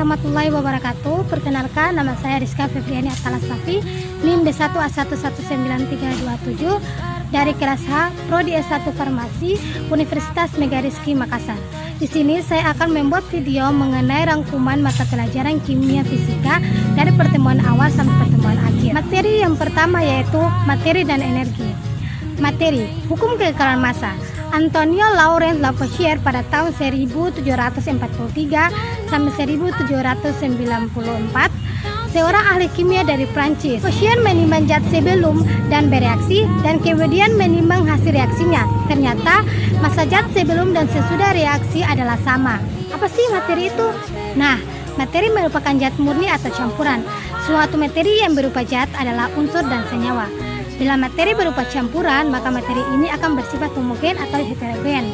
warahmatullahi wabarakatuh. Perkenalkan, nama saya Rizka Febriani Atalasafi, NIM D1A11937 dari kelas H, Prodi S1 Farmasi, Universitas Megariski Makassar. Di sini saya akan membuat video mengenai rangkuman mata pelajaran kimia fisika dari pertemuan awal sampai pertemuan akhir. Materi yang pertama yaitu materi dan energi. Materi, hukum kekekalan massa. Antonio Laurent Lavoisier pada tahun 1743 sampai 1794, seorang ahli kimia dari Prancis. Lavoisier menimbang zat sebelum dan bereaksi dan kemudian menimbang hasil reaksinya. Ternyata massa zat sebelum dan sesudah reaksi adalah sama. Apa sih materi itu? Nah, materi merupakan zat murni atau campuran. Suatu materi yang berupa zat adalah unsur dan senyawa. Bila materi berupa campuran, maka materi ini akan bersifat homogen atau heterogen.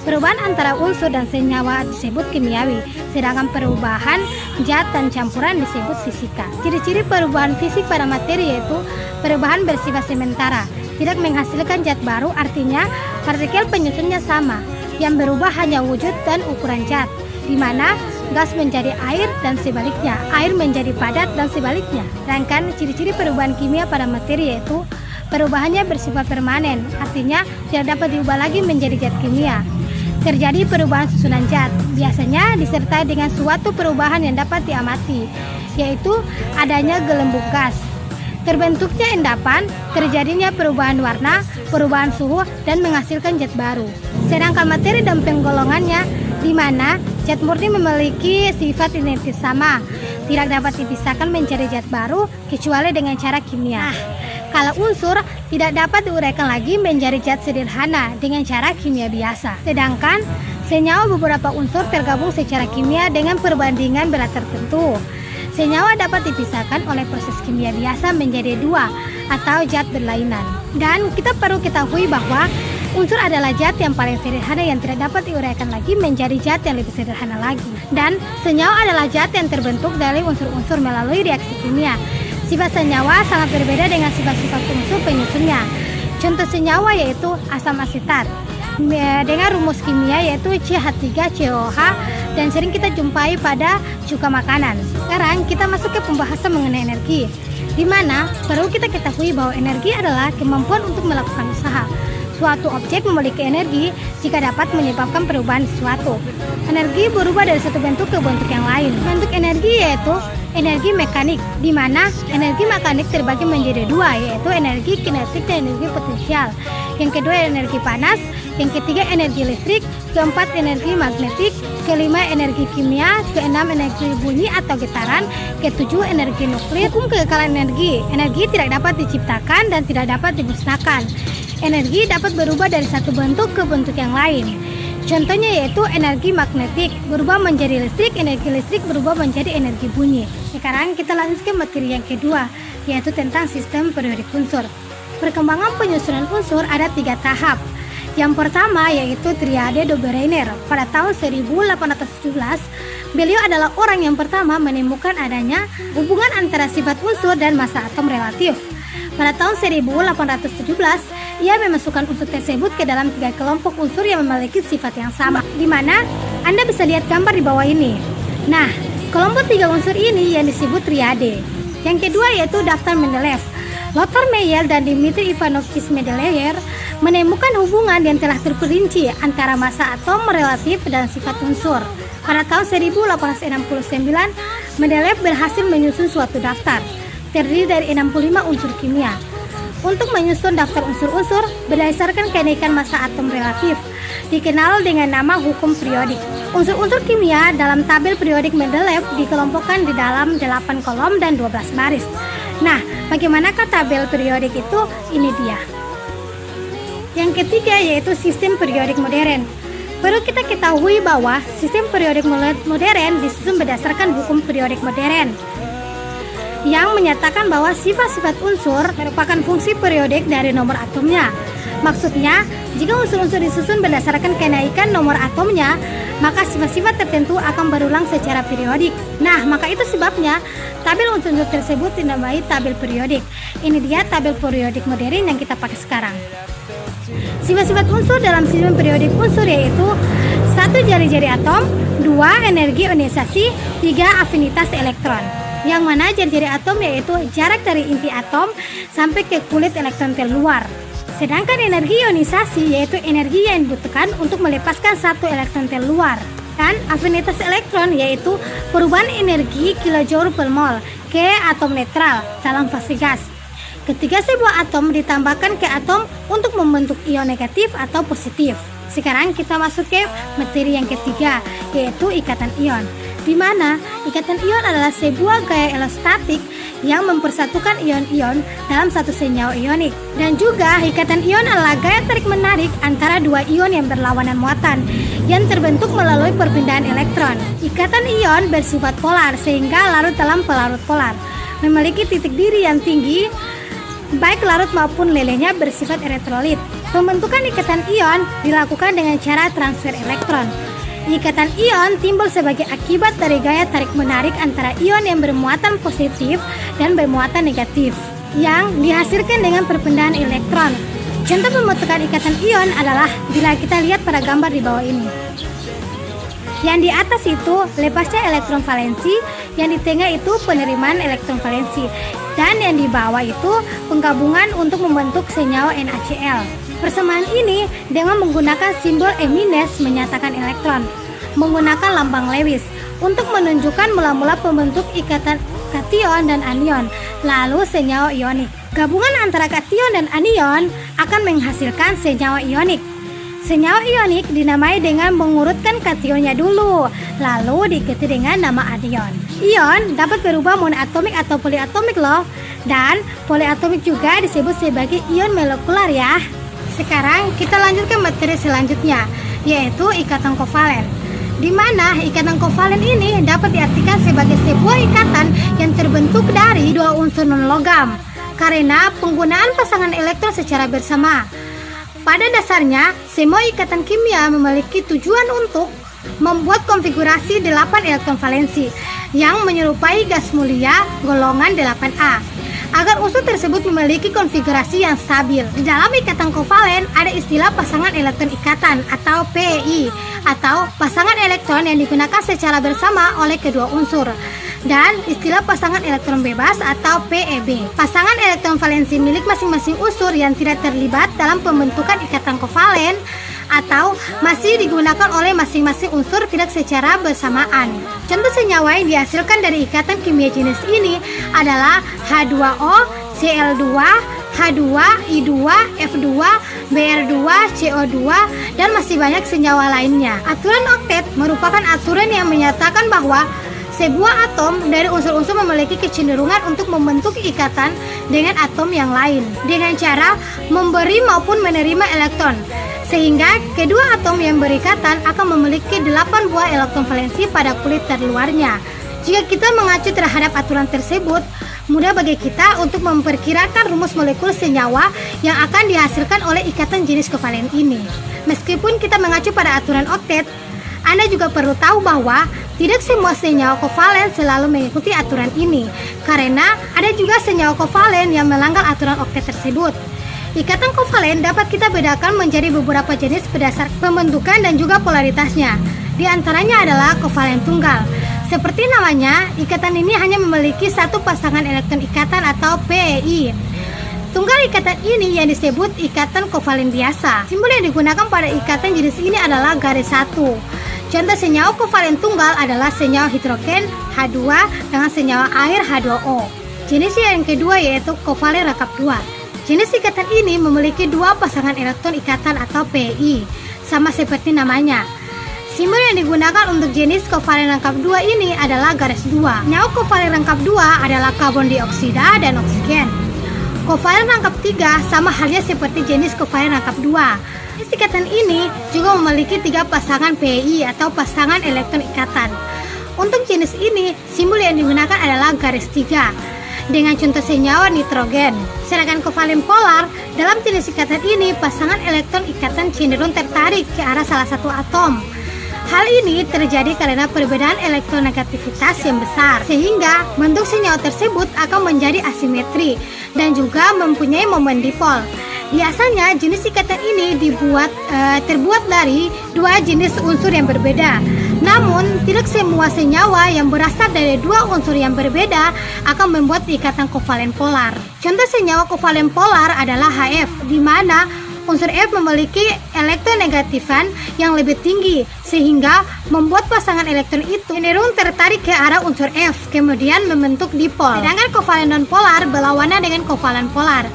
Perubahan antara unsur dan senyawa disebut kimiawi, sedangkan perubahan zat dan campuran disebut fisika. Ciri-ciri perubahan fisik pada materi yaitu perubahan bersifat sementara, tidak menghasilkan zat baru, artinya partikel penyusunnya sama. Yang berubah hanya wujud dan ukuran zat, di mana gas menjadi air dan sebaliknya, air menjadi padat dan sebaliknya. Sedangkan ciri-ciri perubahan kimia pada materi yaitu perubahannya bersifat permanen, artinya tidak dapat diubah lagi menjadi zat kimia. Terjadi perubahan susunan zat, biasanya disertai dengan suatu perubahan yang dapat diamati, yaitu adanya gelembung gas, terbentuknya endapan, terjadinya perubahan warna, perubahan suhu, dan menghasilkan zat baru. Sedangkan materi dan penggolongannya, di mana zat murni memiliki sifat identik sama, tidak dapat dipisahkan menjadi zat baru kecuali dengan cara kimia. Kalau unsur tidak dapat diuraikan lagi menjadi zat sederhana dengan cara kimia biasa. Sedangkan senyawa beberapa unsur tergabung secara kimia dengan perbandingan berat tertentu. Senyawa dapat dipisahkan oleh proses kimia biasa menjadi dua atau zat berlainan. Dan kita perlu ketahui bahwa unsur adalah zat yang paling sederhana yang tidak dapat diuraikan lagi menjadi zat yang lebih sederhana lagi. Dan senyawa adalah zat yang terbentuk dari unsur-unsur melalui reaksi kimia. Sifat senyawa sangat berbeda dengan sifat-sifat unsur penyusunnya. Contoh senyawa yaitu asam asetat dengan rumus kimia yaitu CH3COH dan sering kita jumpai pada cuka makanan. Sekarang kita masuk ke pembahasan mengenai energi, di mana perlu kita ketahui bahwa energi adalah kemampuan untuk melakukan usaha. Suatu objek memiliki energi jika dapat menyebabkan perubahan sesuatu. Energi berubah dari satu bentuk ke bentuk yang lain. Bentuk energi yaitu energi mekanik, di mana energi mekanik terbagi menjadi dua, yaitu energi kinetik dan energi potensial. Yang kedua energi panas, yang ketiga energi listrik, keempat energi magnetik, kelima energi kimia, keenam energi bunyi atau getaran, ketujuh energi nuklir. Hukum kekekalan energi. Energi tidak dapat diciptakan dan tidak dapat dimusnahkan. Energi dapat berubah dari satu bentuk ke bentuk yang lain. Contohnya yaitu energi magnetik berubah menjadi listrik, energi listrik berubah menjadi energi bunyi. Sekarang kita lanjut ke materi yang kedua, yaitu tentang sistem periodik unsur. Perkembangan penyusunan unsur ada 3 tahap. Yang pertama yaitu Triade de Brenner. Pada tahun 1817, beliau adalah orang yang pertama menemukan adanya hubungan antara sifat unsur dan massa atom relatif. Pada tahun 1817, ia memasukkan unsur tersebut ke dalam 3 kelompok unsur yang memiliki sifat yang sama, di mana Anda bisa lihat gambar di bawah ini. Nah, kelompok 3 unsur ini yang disebut triade. Yang kedua yaitu daftar Mendeleev. Lothar Meyer dan Dmitri Ivanovich Mendeleev menemukan hubungan yang telah terperinci antara massa atom relatif dan sifat unsur. Pada tahun 1869, Mendeleev berhasil menyusun suatu daftar terdiri dari 65 unsur kimia. Untuk menyusun daftar unsur-unsur berdasarkan kenaikan massa atom relatif, dikenal dengan nama hukum periodik. Unsur-unsur kimia dalam tabel periodik Mendeleev dikelompokkan di dalam 8 kolom dan 12 baris. Nah, bagaimanakah tabel periodik itu? Ini dia. Yang ketiga yaitu sistem periodik modern. Perlu kita ketahui bahwa sistem periodik modern disusun berdasarkan hukum periodik modern, yang menyatakan bahwa sifat-sifat unsur merupakan fungsi periodik dari nomor atomnya. Maksudnya, jika unsur-unsur disusun berdasarkan kenaikan nomor atomnya, maka sifat-sifat tertentu akan berulang secara periodik. Nah, maka itu sebabnya tabel unsur-unsur tersebut dinamai tabel periodik. Ini dia tabel periodik modern yang kita pakai sekarang. Sifat-sifat unsur dalam sistem periodik unsur yaitu 1. Jari-jari atom, 2. Energi ionisasi, 3. Afinitas elektron. Yang mana jari-jari atom yaitu jarak dari inti atom sampai ke kulit elektron terluar. Sedangkan energi ionisasi yaitu energi yang dibutuhkan untuk melepaskan satu elektron terluar. Dan afinitas elektron yaitu perubahan energi kilojoule per mol ke atom netral dalam fase gas. Ketika sebuah atom ditambahkan ke atom untuk membentuk ion negatif atau positif. Sekarang kita masuk ke materi yang ketiga, yaitu ikatan ion. Di mana ikatan ion adalah sebuah gaya elostatik yang mempersatukan ion-ion dalam satu senyawa ionik. Dan juga ikatan ion adalah gaya tarik-menarik antara dua ion yang berlawanan muatan yang terbentuk melalui perpindahan elektron. Ikatan ion bersifat polar sehingga larut dalam pelarut polar, memiliki titik diri yang tinggi, baik larut maupun lelehnya bersifat elektrolit. Pembentukan ikatan ion dilakukan dengan cara transfer elektron. Ikatan ion timbul sebagai akibat dari gaya tarik-menarik antara ion yang bermuatan positif dan bermuatan negatif yang dihasilkan dengan perpindahan elektron. Contoh pembentukan ikatan ion adalah bila kita lihat pada gambar di bawah ini. Yang di atas itu lepasnya elektron valensi, yang di tengah itu penerimaan elektron valensi, dan yang di bawah itu penggabungan untuk membentuk senyawa NaCl. Persamaan ini dengan menggunakan simbol E- menyatakan elektron, menggunakan lambang Lewis untuk menunjukkan mula-mula pembentuk ikatan kation dan anion, lalu senyawa ionik. Gabungan antara kation dan anion akan menghasilkan senyawa ionik. Senyawa ionik dinamai dengan mengurutkan kationnya dulu, lalu diikuti dengan nama anion. Ion dapat berubah monoatomik atau poliatomik loh, dan poliatomik juga disebut sebagai ion molekular ya. Sekarang kita lanjut ke materi selanjutnya, yaitu ikatan kovalen. Di mana ikatan kovalen ini dapat diartikan sebagai sebuah ikatan yang terbentuk dari dua unsur non-logam karena penggunaan pasangan elektron secara bersama. Pada dasarnya, semua ikatan kimia memiliki tujuan untuk membuat konfigurasi 8 elektron valensi yang menyerupai gas mulia golongan 8A agar unsur tersebut memiliki konfigurasi yang stabil. Di dalam ikatan kovalen ada istilah pasangan elektron ikatan atau PEI atau pasangan elektron yang digunakan secara bersama oleh kedua unsur, dan istilah pasangan elektron bebas atau PEB. Pasangan elektron valensi milik masing-masing unsur yang tidak terlibat dalam pembentukan ikatan kovalen atau masih digunakan oleh masing-masing unsur tidak secara bersamaan. Contoh senyawa yang dihasilkan dari ikatan kimia jenis ini adalah H2O, Cl2, H2, I2, F2, Br2, CO2, dan masih banyak senyawa lainnya. Aturan oktet merupakan aturan yang menyatakan bahwa sebuah atom dari unsur-unsur memiliki kecenderungan untuk membentuk ikatan dengan atom yang lain dengan cara memberi maupun menerima elektron, sehingga kedua atom yang berikatan akan memiliki 8 buah elektron valensi pada kulit terluarnya. Jika kita mengacu terhadap aturan tersebut, mudah bagi kita untuk memperkirakan rumus molekul senyawa yang akan dihasilkan oleh ikatan jenis kovalen ini. Meskipun kita mengacu pada aturan oktet, Anda juga perlu tahu bahwa tidak semua senyawa kovalen selalu mengikuti aturan ini, karena ada juga senyawa kovalen yang melanggar aturan oktet tersebut. Ikatan kovalen dapat kita bedakan menjadi beberapa jenis berdasar pembentukan dan juga polaritasnya. Di antaranya adalah kovalen tunggal. Seperti namanya, ikatan ini hanya memiliki satu pasangan elektron ikatan atau PEI. Tunggal ikatan ini yang disebut ikatan kovalen biasa. Simbol yang digunakan pada ikatan jenis ini adalah garis 1. Contoh senyawa kovalen tunggal adalah senyawa hidrogen H2 dengan senyawa air H2O. Jenis yang kedua yaitu kovalen rangkap 2. Jenis ikatan ini memiliki dua pasangan elektron ikatan atau PEI, sama seperti namanya. Simbol yang digunakan untuk jenis kovalen rangkap 2 ini adalah garis 2. Senyawa kovalen rangkap 2 adalah karbon dioksida dan oksigen. Kovalen rangkap 3 sama halnya seperti jenis kovalen rangkap 2. Jenis ikatan ini juga memiliki 3 pasangan PEI atau pasangan elektron ikatan. Untuk jenis ini, simbol yang digunakan adalah garis 3 dengan contoh senyawa nitrogen. Sedangkan kovalen polar, dalam jenis ikatan ini pasangan elektron ikatan cenderung tertarik ke arah salah satu atom. Hal ini terjadi karena perbedaan elektronegativitas yang besar, sehingga bentuk senyawa tersebut akan menjadi asimetri dan juga mempunyai momen dipol. Biasanya jenis ikatan ini terbuat dari dua jenis unsur yang berbeda. Namun, tidak semua senyawa yang berasal dari dua unsur yang berbeda akan membuat ikatan kovalen polar. Contoh senyawa kovalen polar adalah HF, di mana unsur F memiliki elektronegatifan yang lebih tinggi, sehingga membuat pasangan elektron itu cenderung tertarik ke arah unsur F, kemudian membentuk dipol. Sedangkan kovalen nonpolar berlawanan dengan kovalen polar.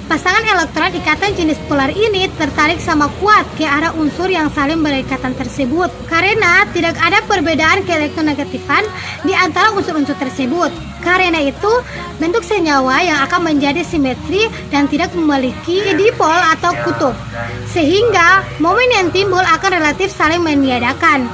Pasangan elektron ikatan jenis polar ini tertarik sama kuat ke arah unsur yang saling berikatan tersebut, karena tidak ada perbedaan keelektronegatifan di antara unsur-unsur tersebut. Karena itu, bentuk senyawa yang akan menjadi simetri dan tidak memiliki dipol atau kutub, sehingga momen yang timbul akan relatif saling meniadakan.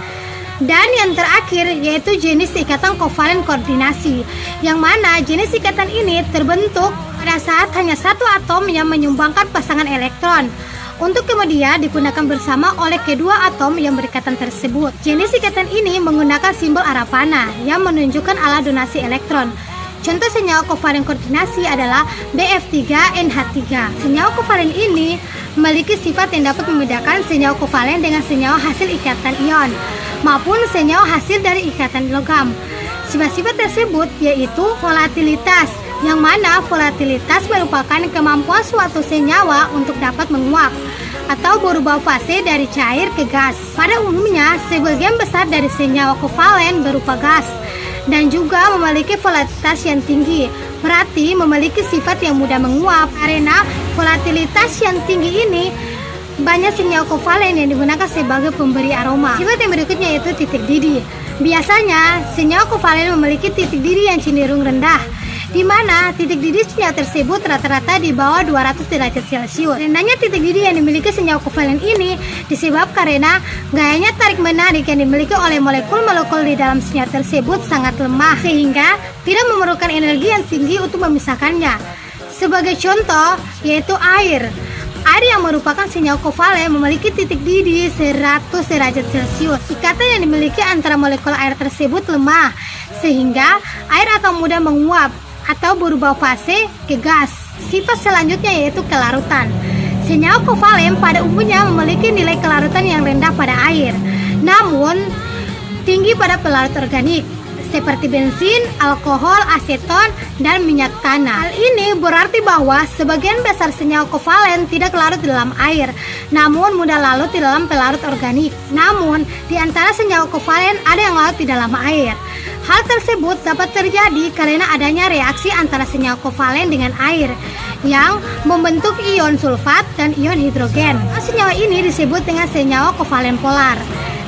Dan yang terakhir yaitu jenis ikatan kovalen koordinasi, yang mana jenis ikatan ini terbentuk pada saat hanya satu atom yang menyumbangkan pasangan elektron, untuk kemudian digunakan bersama oleh kedua atom yang berikatan tersebut. Jenis ikatan ini menggunakan simbol arah panah yang menunjukkan arah donasi elektron. Contoh senyawa kovalen koordinasi adalah BF3NH3. Senyawa kovalen ini memiliki sifat yang dapat membedakan senyawa kovalen dengan senyawa hasil ikatan ion maupun senyawa hasil dari ikatan logam. Sifat-sifat tersebut yaitu volatilitas, yang mana volatilitas merupakan kemampuan suatu senyawa untuk dapat menguap atau berubah fase dari cair ke gas. Pada umumnya, sebagian besar dari senyawa kovalen berupa gas dan juga memiliki volatilitas yang tinggi, berarti memiliki sifat yang mudah menguap. Karena volatilitas yang tinggi ini, banyak senyawa kovalen yang digunakan sebagai pemberi aroma. Sifat yang berikutnya yaitu titik didih. Biasanya, senyawa kovalen memiliki titik didih yang cenderung rendah, di mana titik didih senyawa tersebut rata-rata di bawah 200 derajat Celcius. Rendahnya titik didih yang dimiliki senyawa kovalen ini disebabkan karena gayanya tarik-menarik yang dimiliki oleh molekul-molekul di dalam senyawa tersebut sangat lemah, sehingga tidak memerlukan energi yang tinggi untuk memisahkannya. Sebagai contoh, yaitu air. Air yang merupakan senyawa kovalen memiliki titik didih 100 derajat Celcius. Ikatan yang dimiliki antara molekul air tersebut lemah, sehingga air akan mudah menguap atau berubah fase ke gas. Sifat selanjutnya yaitu kelarutan. Senyawa kovalen pada umumnya memiliki nilai kelarutan yang rendah pada air, namun tinggi pada pelarut organik seperti bensin, alkohol, aseton, dan minyak tanah. Hal ini berarti bahwa sebagian besar senyawa kovalen tidak larut di dalam air, namun mudah larut di dalam pelarut organik. Namun, di antara senyawa kovalen ada yang larut di dalam air. Hal tersebut dapat terjadi karena adanya reaksi antara senyawa kovalen dengan air yang membentuk ion sulfat dan ion hidrogen. Senyawa ini disebut dengan senyawa kovalen polar.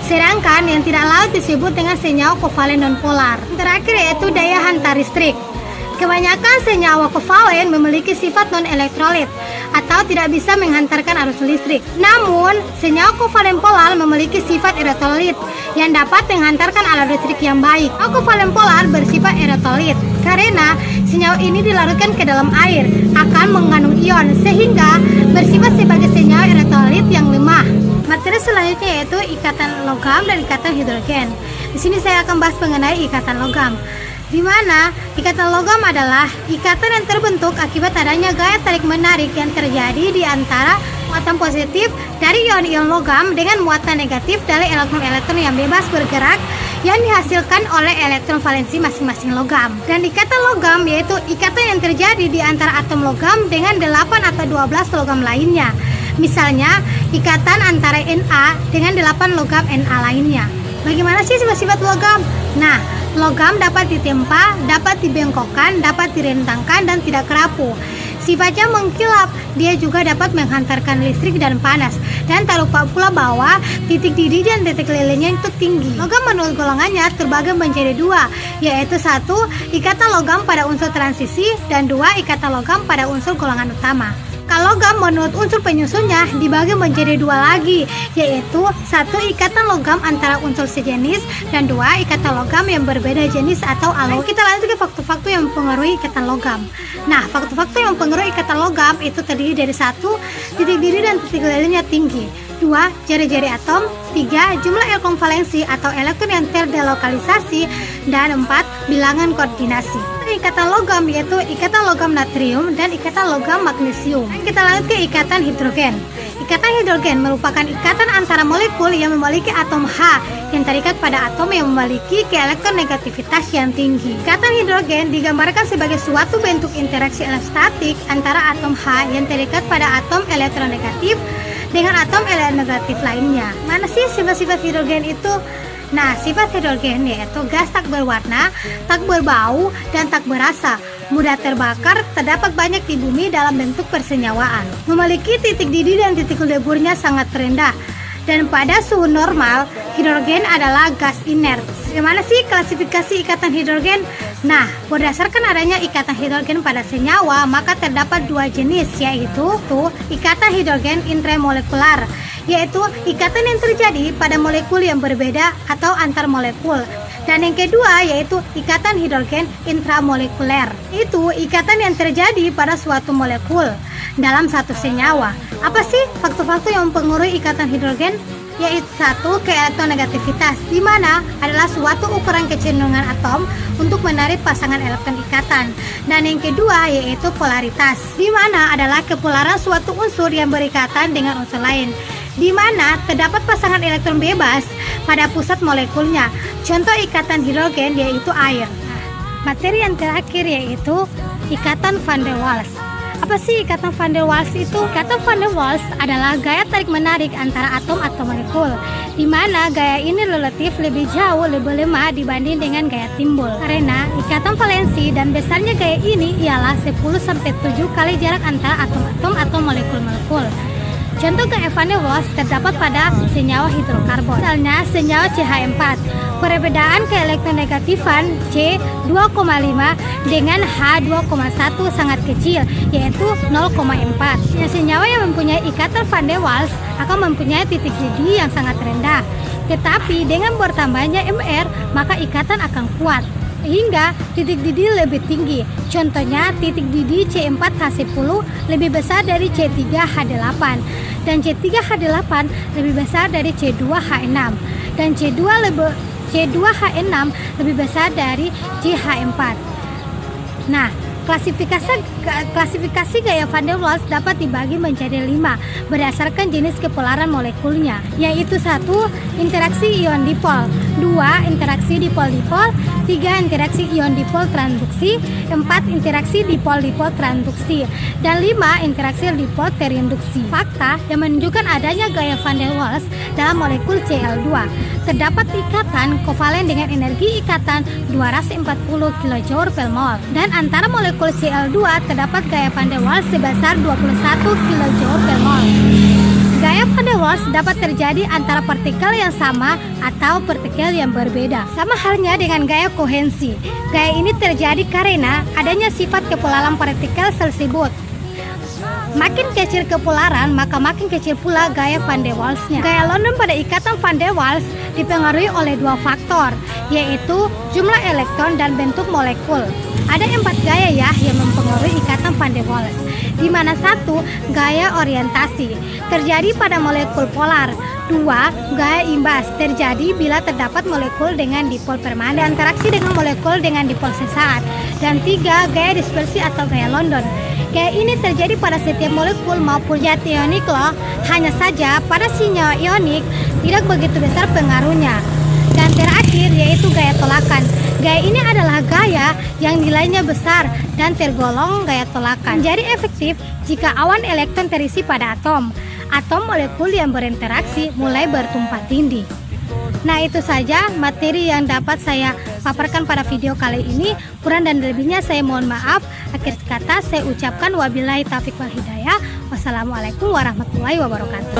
Sedangkan yang tidak larut disebut dengan senyawa kovalen nonpolar. Terakhir yaitu daya hantar listrik. Kebanyakan senyawa kovalen memiliki sifat non-elektrolit atau tidak bisa menghantarkan arus listrik. Namun, senyawa kovalen polar memiliki sifat elektrolit yang dapat menghantarkan arus listrik yang baik. Senyawa kovalen polar bersifat elektrolit karena senyawa ini dilarutkan ke dalam air akan mengandung ion sehingga bersifat sebagai senyawa elektrolit yang lemah. Materi selanjutnya yaitu ikatan logam dan ikatan hidrogen. Di sini saya akan bahas mengenai ikatan logam, di mana ikatan logam adalah ikatan yang terbentuk akibat adanya gaya tarik-menarik yang terjadi di antara muatan positif dari ion-ion logam dengan muatan negatif dari elektron-elektron yang bebas bergerak yang dihasilkan oleh elektron valensi masing-masing logam. Dan ikatan logam yaitu ikatan yang terjadi di antara atom logam dengan 8 atau 12 logam lainnya. Misalnya, ikatan antara Na dengan 8 logam Na lainnya. Bagaimana sih sifat-sifat logam? Nah, logam dapat ditempa, dapat dibengkokkan, dapat direntangkan, dan tidak kerapu. Sifatnya mengkilap, dia juga dapat menghantarkan listrik dan panas. Dan tak lupa pula bahwa titik didih dan titik lilingnya itu tinggi. Logam menurut golongannya terbagi menjadi dua, yaitu 1. Ikatan logam pada unsur transisi, dan 2. Ikatan logam pada unsur golongan utama. Kalau logam menurut unsur penyusunnya dibagi menjadi 2 lagi, yaitu 1. Ikatan logam antara unsur sejenis, dan 2. Ikatan logam yang berbeda jenis atau aloi. Kita lanjut ke faktor-faktor yang mempengaruhi ikatan logam. Nah, faktor-faktor yang mempengaruhi ikatan logam itu terdiri dari 1. Titik didih dan titik lilingnya tinggi, 2. Jari-jari atom, 3. Jumlah elektron valensi atau elektron yang terdelokalisasi, dan 4. Bilangan koordinasi. ikatan logam yaitu ikatan logam natrium dan ikatan logam magnesium. Kita lanjut ke ikatan hidrogen. Ikatan hidrogen merupakan ikatan antara molekul yang memiliki atom H yang terikat pada atom yang memiliki elektronegativitas yang tinggi. Ikatan hidrogen digambarkan sebagai suatu bentuk interaksi elektrostatik antara atom H yang terikat pada atom elektronegatif dengan atom elektronegatif lainnya. Mana sih sifat-sifat hidrogen itu? Nah, sifat hidrogen yaitu gas tak berwarna, tak berbau, dan tak berasa, mudah terbakar, terdapat banyak di bumi dalam bentuk persenyawaan. Memiliki titik didih dan titik leburnya sangat rendah. Dan pada suhu normal, hidrogen adalah gas inert. Bagaimana sih klasifikasi ikatan hidrogen? Nah, berdasarkan adanya ikatan hidrogen pada senyawa, maka terdapat dua jenis, yaitu ikatan hidrogen intramolekular, yaitu ikatan yang terjadi pada molekul yang berbeda atau antar molekul. Dan yang kedua yaitu ikatan hidrogen intramolekuler. Itu ikatan yang terjadi pada suatu molekul dalam satu senyawa. Apa sih faktor-faktor yang mempengaruhi ikatan hidrogen? Yaitu satu, keelektronegativitas, di mana adalah suatu ukuran kecenderungan atom untuk menarik pasangan elektron ikatan. Dan yang kedua yaitu polaritas, di mana adalah kepolaran suatu unsur yang berikatan dengan unsur lain, di mana terdapat pasangan elektron bebas pada pusat molekulnya. Contoh ikatan hidrogen yaitu air. Materi yang terakhir yaitu ikatan van der Waals. Apa sih ikatan van der Waals itu? Ikatan van der Waals adalah gaya tarik-menarik antara atom atau molekul, di mana gaya ini relatif lebih jauh lebih lemah dibanding dengan gaya timbul. Karena ikatan valensi dan besarnya gaya ini ialah 10-7 kali jarak antara atom-atom atau molekul-molekul. Contoh gaya van der Waals terdapat pada senyawa hidrokarbon. Misalnya senyawa CH4. Perbedaan keelektronegatifan C2,5 dengan H2,1 sangat kecil, yaitu 0,4. Senyawa yang mempunyai ikatan van der Waals akan mempunyai titik didih yang sangat rendah. Tetapi dengan bertambahnya Mr, maka ikatan akan kuat hingga titik didih lebih tinggi. Contohnya titik didih C4H10 lebih besar dari C3H8 dan C3H8 lebih besar dari C2H6 dan C2H6 lebih besar dari CH4. Nah, klasifikasi gaya van der Waals dapat dibagi menjadi 5 berdasarkan jenis kepolaran molekulnya, yaitu 1. Interaksi ion dipol, 2. Interaksi dipol-dipol, 3. Interaksi ion dipol transduksi, 4. Interaksi dipol-dipol transduksi, dan 5. Interaksi dipol terinduksi. Fakta yang menunjukkan adanya gaya van der Waals dalam molekul Cl2. Terdapat ikatan kovalen dengan energi ikatan 240 kJ per mol, dan antara molekul Cl2 terdapat gaya van der Waals sebesar 21 kJ per mol. Gaya van der Waals dapat terjadi antara partikel yang sama atau partikel yang berbeda. Sama halnya dengan gaya kohensi. Gaya ini terjadi karena adanya sifat kepolaran partikel tersebut. Makin kecil kepolaran, maka makin kecil pula gaya van der Waals-nya. Gaya London pada ikatan van der Waals dipengaruhi oleh dua faktor, yaitu jumlah elektron dan bentuk molekul. Ada 4 gaya ya yang mempengaruhi ikatan van der Waals, di mana 1. Gaya orientasi terjadi pada molekul polar. 2. Gaya imbas terjadi bila terdapat molekul dengan dipol permanen interaksi dengan molekul dengan dipol sesaat. Dan 3. Gaya dispersi atau gaya London. Gaya ini terjadi pada setiap molekul maupun zat ionik loh. Hanya saja pada senyawa ionik tidak begitu besar pengaruhnya. Dan terakhir yaitu gaya tolakan. Gaya ini adalah gaya yang nilainya besar dan tergolong gaya tolakan. Menjadi efektif jika awan elektron terisi pada atom. Atom molekul yang berinteraksi mulai bertumpah tindih. Nah, itu saja materi yang dapat saya paparkan pada video kali ini. Kurang dan lebihnya saya mohon maaf. Akhir kata saya ucapkan wabillahi taufiq wal hidayah. Wassalamualaikum warahmatullahi wabarakatuh.